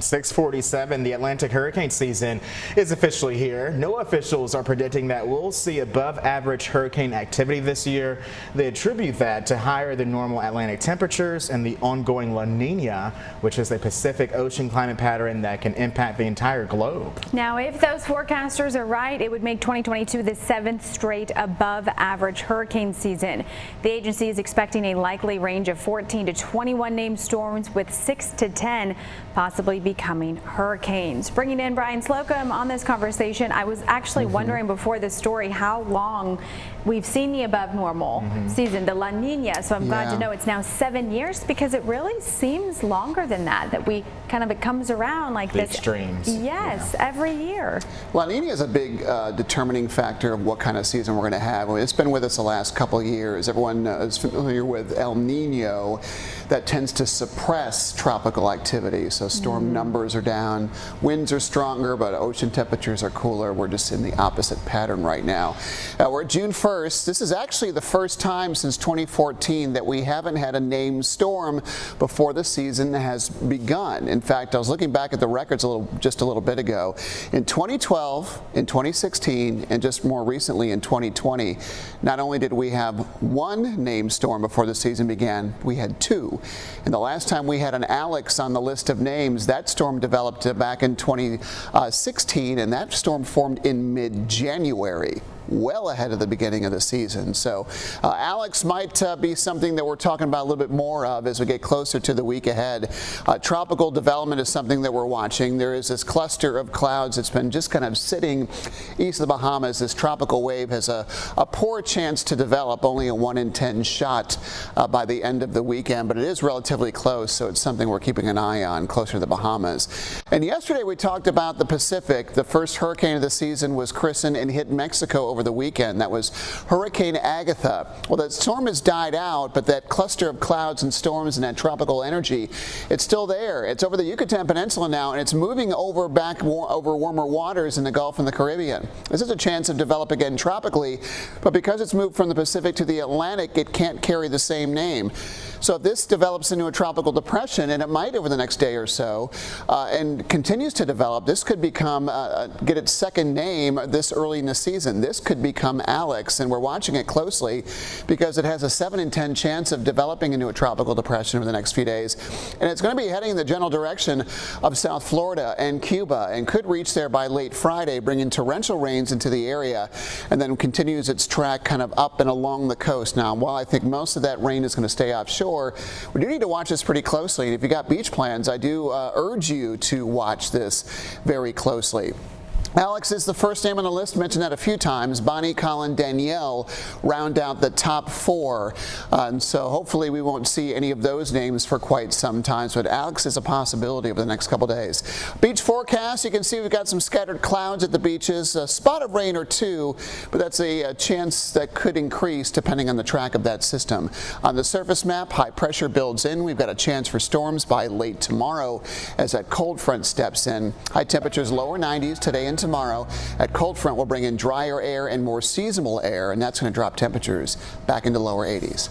6:47, the Atlantic hurricane season is officially here. NOAA officials are predicting that we'll see above average hurricane activity this year. They attribute that to higher than normal Atlantic temperatures and the ongoing La Nina, which is a Pacific Ocean climate pattern that can impact the entire globe. Now, if those forecasters are right, it would make 2022 the 7th straight above average hurricane season. The agency is expecting a likely range of 14 to 21 named storms, with 6 to 10 possibly becoming hurricanes. Bringing in Brian Slocum on this conversation, I was actually wondering before this story how long we've seen the above normal season, the La Nina. So I'm glad to know it's now 7 years, because it really seems longer than that, it comes around like this. Extremes. Yes, every year. La Nina is a big determining factor of what kind of season we're going to have. It's been with us the last couple of years. Everyone is familiar with El Nino. That tends to suppress tropical activity. So storm numbers are down, winds are stronger, but ocean temperatures are cooler. We're just in the opposite pattern right now. We're June 1st. This is actually the first time since 2014 that we haven't had a named storm before the season has begun. In fact, I was looking back at the records just a little bit ago. In 2012, in 2016, and just more recently in 2020, not only did we have one named storm before the season began, we had two. And the last time we had an Alex on the list of names, that storm developed back in 2016, and that storm formed in mid-January, well ahead of the beginning of the season. So Alex might be something that we're talking about a little bit more of as we get closer to the week ahead. Tropical development is something that we're watching. There is this cluster of clouds that's been just kind of sitting east of the Bahamas. This tropical wave has a poor chance to develop, only a 1 in 10 shot by the end of the weekend, but it is relatively close, so it's something we're keeping an eye on closer to the Bahamas. And yesterday we talked about the Pacific. The first hurricane of the season was christened and hit Mexico over the weekend. That was Hurricane Agatha. Well, that storm has died out, but that cluster of clouds and storms and that tropical energy, it's still there. It's over the Yucatan Peninsula now, and it's moving over warmer waters in the Gulf and the Caribbean. This is a chance of developing again tropically, but because it's moved from the Pacific to the Atlantic, it can't carry the same name. So if this develops into a tropical depression, and it might over the next day or so, and continues to develop, this could become, get its second name this early in the season. This could become Alex, and we're watching it closely because it has a 7 in 10 chance of developing into a tropical depression over the next few days. And it's going to be heading in the general direction of South Florida and Cuba, and could reach there by late Friday, bringing torrential rains into the area, and then continues its track kind of up and along the coast. Now, while I think most of that rain is going to stay offshore, we do need to watch this pretty closely. And if you got beach plans, I do urge you to watch this very closely. Alex is the first name on the list, mentioned that a few times. Bonnie, Colin, Danielle round out the top 4. And so hopefully we won't see any of those names for quite some time. But Alex is a possibility over the next couple days. Beach forecast, you can see we've got some scattered clouds at the beaches, a spot of rain or two, but that's a chance that could increase depending on the track of that system. On the surface map, high pressure builds in. We've got a chance for storms by late tomorrow as that cold front steps in. High temperatures lower 90s today and tomorrow. That cold front will bring in drier air and more seasonal air, and that's going to drop temperatures back into lower 80s.